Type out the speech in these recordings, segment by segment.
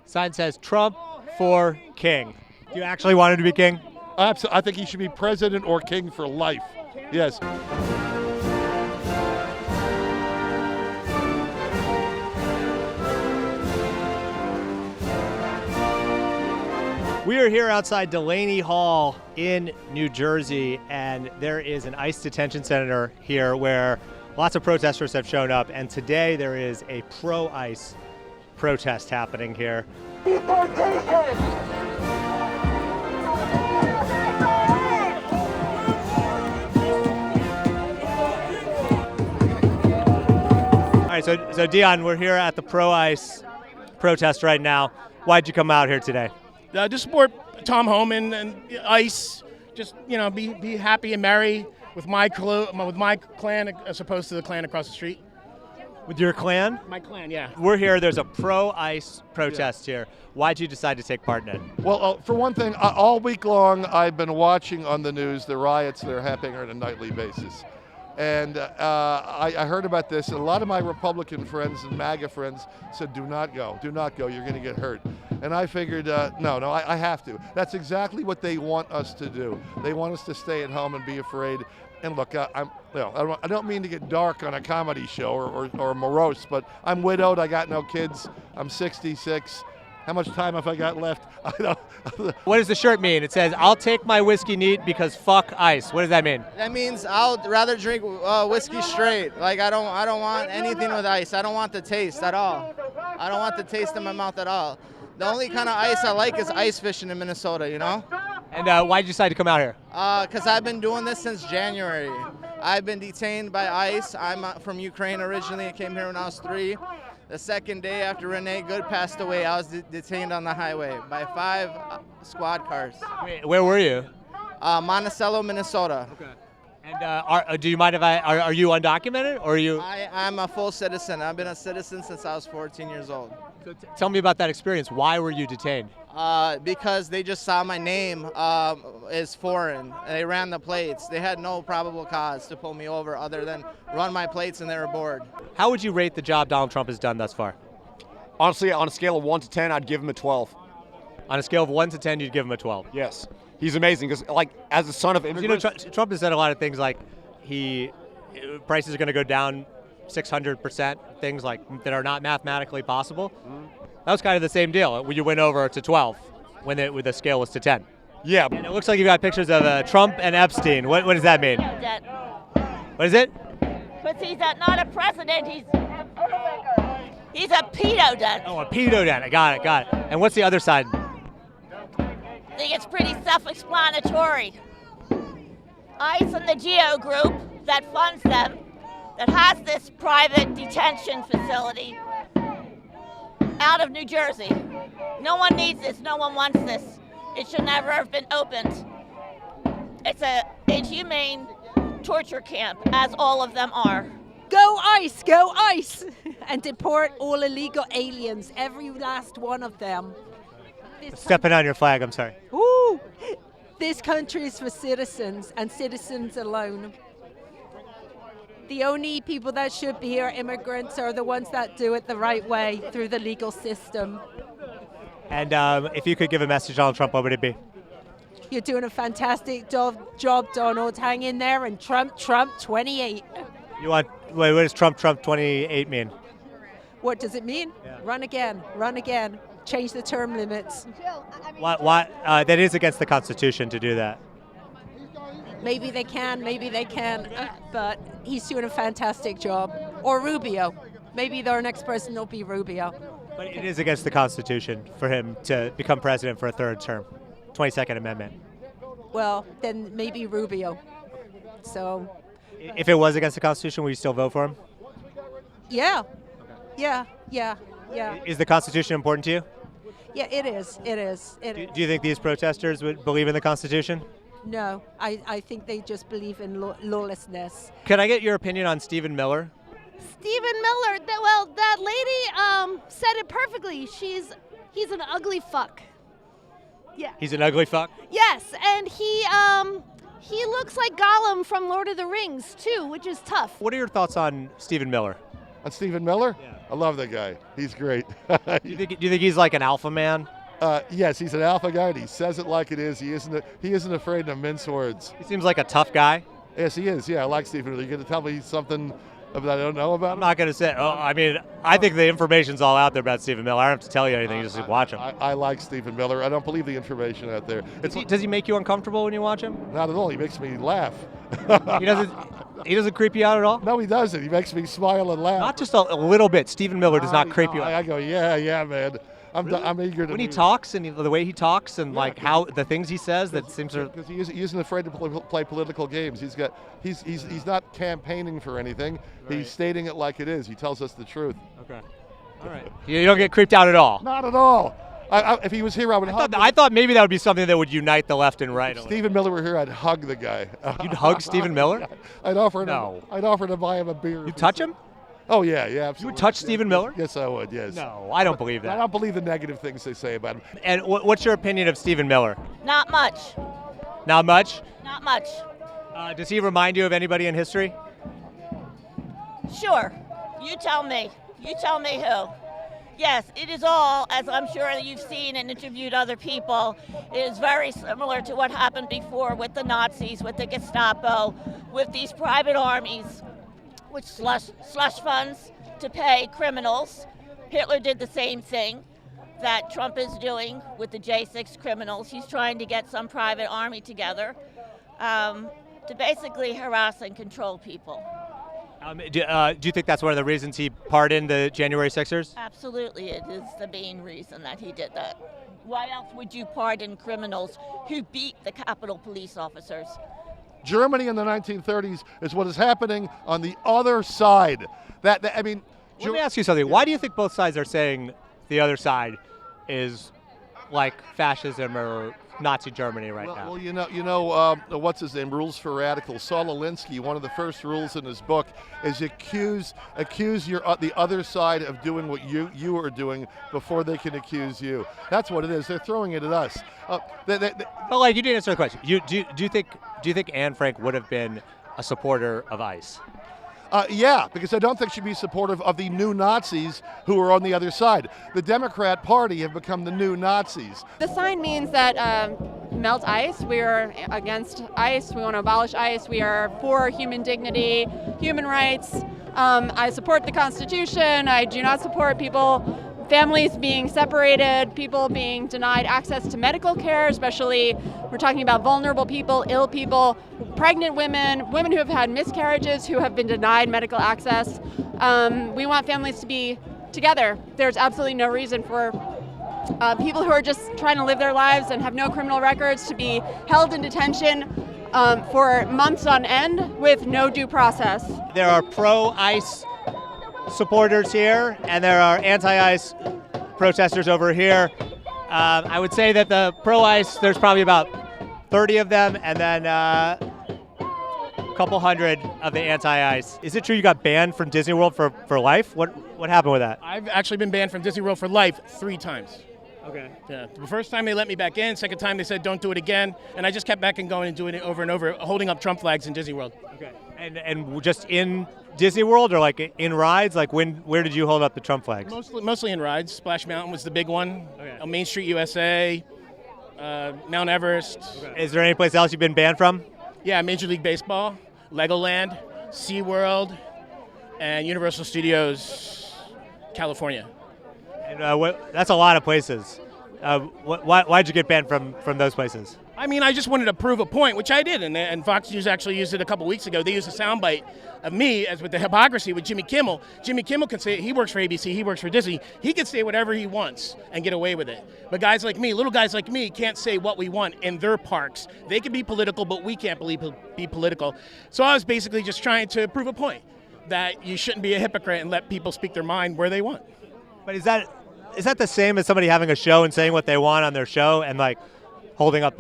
Sign says Trump for king. Do you actually want him to be king? I think he should be president or king for life. Yes. We are here outside Delaney Hall in New Jersey, and there is an ICE detention center here where lots of protesters have shown up, and today there is a pro-ICE protest happening here. All right, so Dion, we're here at the pro-ICE protest right now. Why'd you come out here today? Just support Tom Homan and ICE. Just be happy and merry with my clan as opposed to the clan across the street. With your clan? My clan, yeah. We're here. There's a pro-ICE protest here. Why'd you decide to take part in it? Well, for one thing, all week long I've been watching on the news the riots that are happening on a nightly basis. And I heard about this, and a lot of my Republican friends and MAGA friends said, do not go, you're going to get hurt. And I figured, no, I have to. That's exactly what they want us to do. They want us to stay at home and be afraid. And look, I don't mean to get dark on a comedy show or morose, but I'm widowed, I got no kids, I'm 66. How much time have I got left? I don't. What does the shirt mean? It says, I'll take my whiskey neat because fuck ICE. What does that mean? That means I'll rather drink whiskey straight. Like I don't want anything with ice. I don't want the taste at all. I don't want the taste in my mouth at all. The only kind of ice I like is ice fishing in Minnesota, you know? And why did you decide to come out here? Because I've been doing this since January. I've been detained by ICE. I'm from Ukraine originally. I came here when I was 3. The second day after Renee Good passed away, I was detained on the highway by 5 squad cars. Wait, where were you? Monticello, Minnesota. Okay. And do you mind if are you undocumented or are you? I'm a full citizen. I've been a citizen since I was 14 years old. So tell me about that experience. Why were you detained? Because they just saw my name is foreign. They ran the plates. They had no probable cause to pull me over other than run my plates and they were bored. How would you rate the job Donald Trump has done thus far? Honestly, on a scale of 1 to 10, I'd give him a 12. On a scale of 1 to 10, you'd give him a 12? Yes. He's amazing because, like, as a son of immigrants... Trump has said a lot of things like prices are going to go down 600%, things like that are not mathematically possible. That was kind of the same deal. When you went over to 12 when the scale was to 10. Yeah. And it looks like you got pictures of Trump and Epstein. What does that mean? What is it? But he's not a president. He's a pedo den. Oh, a pedo den. I got it. And what's the other side? I think it's pretty self-explanatory. ICE and the GEO group that funds them, that has this private detention facility out of New Jersey. No one needs this. No one wants this. It should never have been opened. It's an inhumane torture camp, as all of them are. Go ICE, go ICE, and deport all illegal aliens, every last one of them. Stepping on your flag, I'm sorry. Woo! This country is for citizens, and citizens alone. The only people that should be here, immigrants, are the ones that do it the right way through the legal system. And if you could give a message to Donald Trump, what would it be? You're doing a fantastic job, Donald. Hang in there, and Trump 28. What does Trump 28 mean? What does it mean? Yeah. Run again. Change the term limits. What? That is against the Constitution to do that. Maybe they can, but he's doing a fantastic job. Or Rubio. Maybe their next person will be Rubio. But it is against the Constitution for him to become president for a third term. 22nd Amendment. Well, then maybe Rubio. So. If it was against the Constitution, would you still vote for him? Yeah. Okay. Yeah. Is the Constitution important to you? Yeah, it is. Do you think these protesters would believe in the Constitution? No, I think they just believe in lawlessness. Could I get your opinion on Stephen Miller? Stephen Miller, that lady said it perfectly. He's an ugly fuck. Yeah. He's an ugly fuck? Yes, and he looks like Gollum from Lord of the Rings too, which is tough. What are your thoughts on Stephen Miller? On Stephen Miller? Yeah. I love that guy. He's great. Do you think he's like an alpha man? Yes, he's an alpha guy, and he says it like it is. He isn't afraid to mince words. He seems like a tough guy. Yes, he is. Yeah, I like Stephen Miller. You going to tell me something that I don't know about I'm him? not going to say. Oh, I mean, I think the information's all out there about Stephen Miller. I don't have to tell you anything. You just watch him. I like Stephen Miller. I don't believe the information out there. Does he make you uncomfortable when you watch him? Not at all. He makes me laugh. He doesn't creep you out at all? No, he doesn't. He makes me smile and laugh. Not just a little bit. Stephen Miller does not creep you out. I go, yeah, man. I'm eager to. When he talks and the way he talks and like how the things he says, that seems to. Because he isn't afraid to play political games. He's not campaigning for anything. Right. He's stating it like it is. He tells us the truth. Okay. All right. You don't get creeped out at all. Not at all. If he was here, I would hug him. I thought maybe that would be something that would unite the left and right. If Stephen Miller were here, I'd hug the guy. You'd hug Stephen Miller? I'd offer to buy him a beer. You touch him? Oh yeah, absolutely. You would touch Stephen Miller? Yes, I would. Yes. No, I don't believe that. I don't believe the negative things they say about him. And what's your opinion of Stephen Miller? Not much. Not much? Not much. Does he remind you of anybody in history? Sure. You tell me. You tell me who. Yes, it is all, as I'm sure you've seen and interviewed other people, it is very similar to what happened before with the Nazis, with the Gestapo, with these private armies, which slush funds to pay criminals. Hitler did the same thing that Trump is doing with the J6 criminals. He's trying to get some private army together to basically harass and control people. Do you think that's one of the reasons he pardoned the January 6ers? Absolutely, it is the main reason that he did that. Why else would you pardon criminals who beat the Capitol police officers? Germany in the 1930s is what is happening on the other side. Let me ask you something. Why do you think both sides are saying the other side is like fascism or Nazi Germany right now? Well, you know, what's his name? Rules for Radicals. Saul Alinsky. One of the first rules in his book is accuse the other side of doing what you are doing before they can accuse you. That's what it is. They're throwing it at us. But like, you didn't answer the question. Do you think Anne Frank would have been a supporter of ICE? Yeah, because I don't think she'd be supportive of the new Nazis who are on the other side. The Democrat Party have become the new Nazis. The sign means that melt ICE. We are against ICE. We want to abolish ICE. We are for human dignity, human rights. I support the Constitution. I do not support families being separated, people being denied access to medical care, especially we're talking about vulnerable people, ill people, pregnant women, women who have had miscarriages, who have been denied medical access. We want families to be together. There's absolutely no reason for people who are just trying to live their lives and have no criminal records to be held in detention for months on end with no due process. There are pro-ICE supporters here, and there are anti-ICE protesters over here. I would say that the pro-ICE, there's probably about 30 of them, and then a couple hundred of the anti-ICE. Is it true you got banned from Disney World for life? What happened with that? I've actually been banned from Disney World for life 3 times. Okay. Yeah. The first time they let me back in, second time they said don't do it again, and I just kept back and going and doing it over and over, holding up Trump flags in Disney World. Okay. And just in Disney World or like in rides? Like where did you hold up the Trump flags? Mostly in rides. Splash Mountain was the big one. Okay. Main Street USA, Mount Everest. Okay. Is there any place else you've been banned from? Yeah, Major League Baseball, Legoland, SeaWorld, and Universal Studios, California. And that's a lot of places. Why'd you get banned from those places? I mean, I just wanted to prove a point, which I did, and Fox News actually used it a couple weeks ago. They used a soundbite of me as with the hypocrisy with Jimmy Kimmel. Jimmy Kimmel can say he works for ABC, he works for Disney. He can say whatever he wants and get away with it. But guys like me, little guys like me, can't say what we want in their parks. They can be political, but we can't be political. So I was basically just trying to prove a point that you shouldn't be a hypocrite and let people speak their mind where they want. But is that the same as somebody having a show and saying what they want on their show and like holding up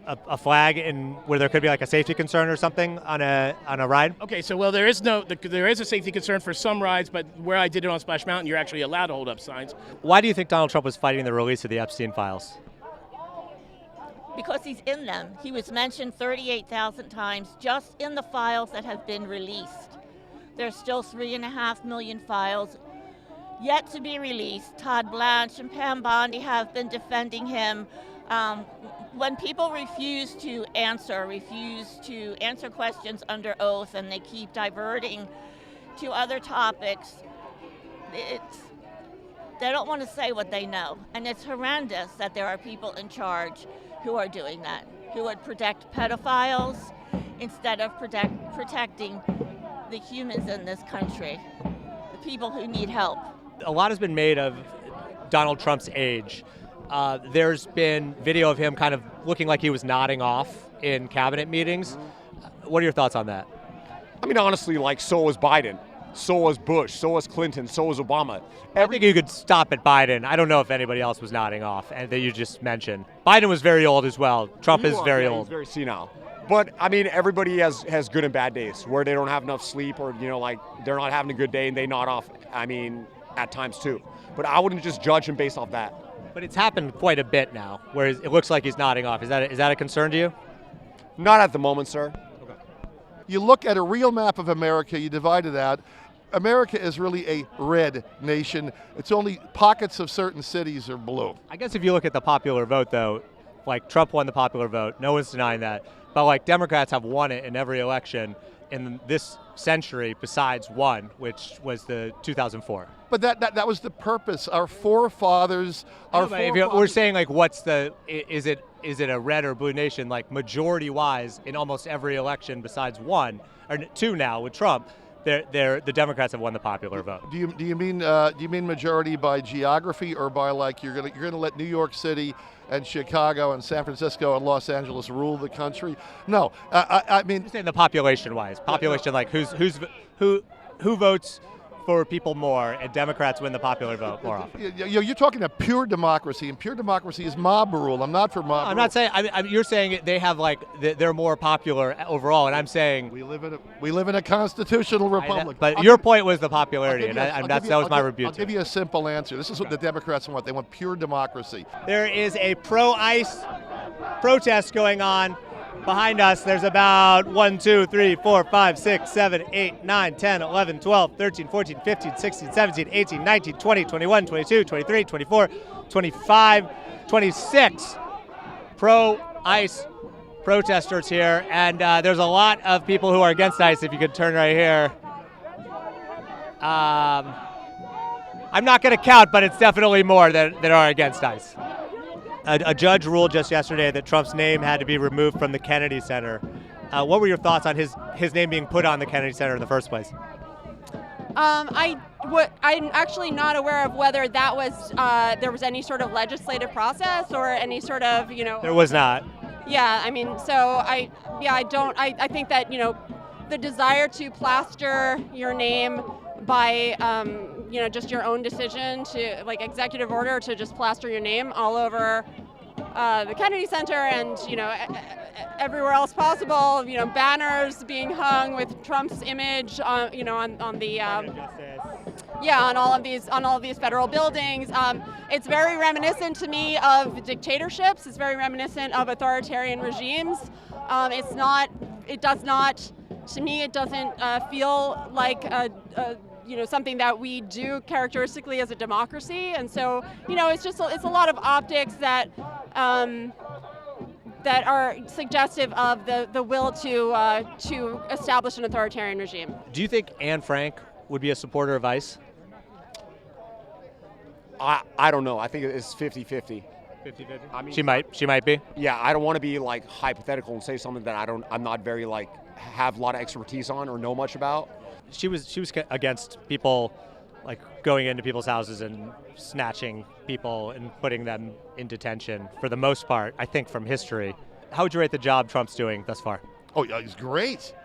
a flag where there could be like a safety concern or something on a ride? Okay, so there is a safety concern for some rides, but where I did it on Splash Mountain, you're actually allowed to hold up signs. Why do you think Donald Trump was fighting the release of the Epstein files? Because he's in them. He was mentioned 38,000 times just in the files that have been released. There's still 3.5 million files yet to be released. Todd Blanche and Pam Bondi have been defending him. When people refuse to answer questions under oath, and they keep diverting to other topics, they don't want to say what they know. And it's horrendous that there are people in charge who are doing that, who would protect pedophiles instead of protecting the humans in this country, the people who need help. A lot has been made of Donald Trump's age. There's been video of him kind of looking like he was nodding off in cabinet meetings. What are your thoughts on that? I mean, honestly, like, so was Biden, so was Bush, so was Clinton, so was Obama. I think you could stop at Biden. I don't know if anybody else was nodding off, and that you just mentioned. Biden was very old as well. Trump is very old. He's very senile. But, I mean, everybody has good and bad days where they don't have enough sleep, or, you know, like, they're not having a good day and they nod off, I mean, at times too. But I wouldn't just judge him based off that. But it's happened quite a bit now, where it looks like he's nodding off. Is that a concern to you? Not at the moment, sir. You look at a real map of America, you divide it out. America is really a red nation. It's only pockets of certain cities are blue. I guess if you look at the popular vote, though, like Trump won the popular vote, no one's denying that. But like Democrats have won it in every election in this century besides one, which was the 2004. But that was the purpose. Our forefathers, we're saying, like, is it a red or blue nation? Like, majority wise in almost every election besides one or two now with Trump, the Democrats have won the popular vote. Do you mean majority by geography, or by, like, you're gonna let New York City and Chicago and San Francisco and Los Angeles rule the country? No, I mean, I'm saying the population-wise, like who votes for people more, and Democrats win the popular vote more often. You're talking a pure democracy, and pure democracy is mob rule. I'm not for mob rule. I'm not saying. You're saying they have, like, they're more popular overall, and I'm saying we live in a constitutional republic. But your point was the popularity, and that was my rebuke. I'll give you a simple answer. This is what the Democrats want. They want pure democracy. There is a pro-ICE protest going on. Behind us, there's about 1, 2, 3, 4, 5, 6, 7, 8, 9, 10, 11, 12, 13, 14, 15, 16, 17, 18, 19, 20, 21, 22, 23, 24, 25, 26 pro-ICE protesters here. And there's a lot of people who are against ICE, if you could turn right here. I'm not going to count, but it's definitely more that are against ICE. A judge ruled just yesterday that Trump's name had to be removed from the Kennedy Center. What were your thoughts on his name being put on the Kennedy Center in the first place? I'm actually not aware of whether that was there was any sort of legislative process or any sort of, There was not. Yeah, I mean, so I think that, the desire to plaster your name by just your own decision, to, like, executive order to just plaster your name all over the Kennedy Center and everywhere else possible, banners being hung with Trump's image on all of these federal buildings. It's very reminiscent to me of dictatorships. It's very reminiscent of authoritarian regimes. To me, it doesn't feel like something that we do characteristically as a democracy. And so, it's a lot of optics that are suggestive of the will to establish an authoritarian regime. Do you think Anne Frank would be a supporter of ICE? I don't know. I think it's 50-50. 50-50? I mean, she might be. Yeah, I don't want to be, like, hypothetical and say something that I'm not very, like, have a lot of expertise on or know much about. She was against people, like, going into people's houses and snatching people and putting them in detention for the most part, I think, from history. How would you rate the job Trump's doing thus far? Oh, yeah, he's great.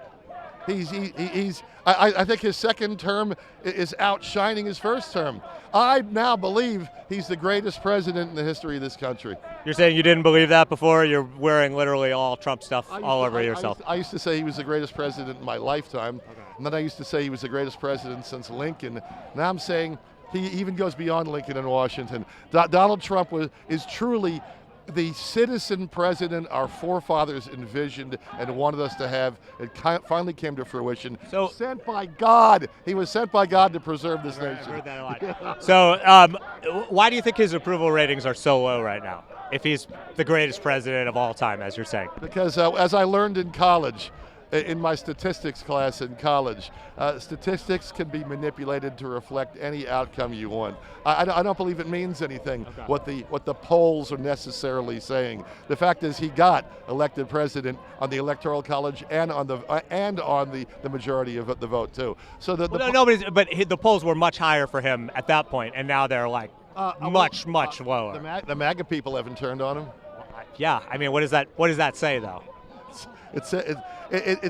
I think his second term is outshining his first term. I now believe he's the greatest president in the history of this country. You're saying you didn't believe that before? You're wearing literally all Trump stuff all over yourself. I used to say he was the greatest president in my lifetime, and then I used to say he was the greatest president since Lincoln. Now I'm saying he even goes beyond Lincoln and Washington. Donald Trump is truly the citizen president our forefathers envisioned and wanted us to have, it finally came to fruition. So sent by God. He was sent by God to preserve this nation. I've heard that a lot. So why do you think his approval ratings are so low right now, if he's the greatest president of all time, as you're saying? Because as I learned in college, in my statistics class in college, statistics can be manipulated to reflect any outcome you want. I don't believe it means anything what the polls are necessarily saying. The fact is, he got elected president on the Electoral College and on the majority of the vote too. So but the polls were much higher for him at that point, and now they're like much lower. The MAGA people haven't turned on him. Yeah, I mean, what does that say though? It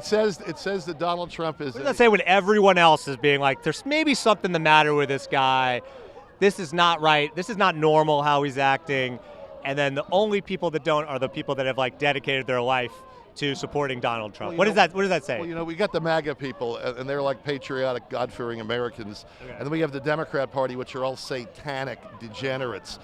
says that Donald Trump is. What does that say when everyone else is being like, there's maybe something the matter with this guy, this is not right, this is not normal how he's acting, and then the only people that don't are the people that have like dedicated their life to supporting Donald Trump. What does that say? Well, we got the MAGA people, and they're like patriotic, God-fearing Americans, and then we have the Democrat Party, which are all satanic degenerates.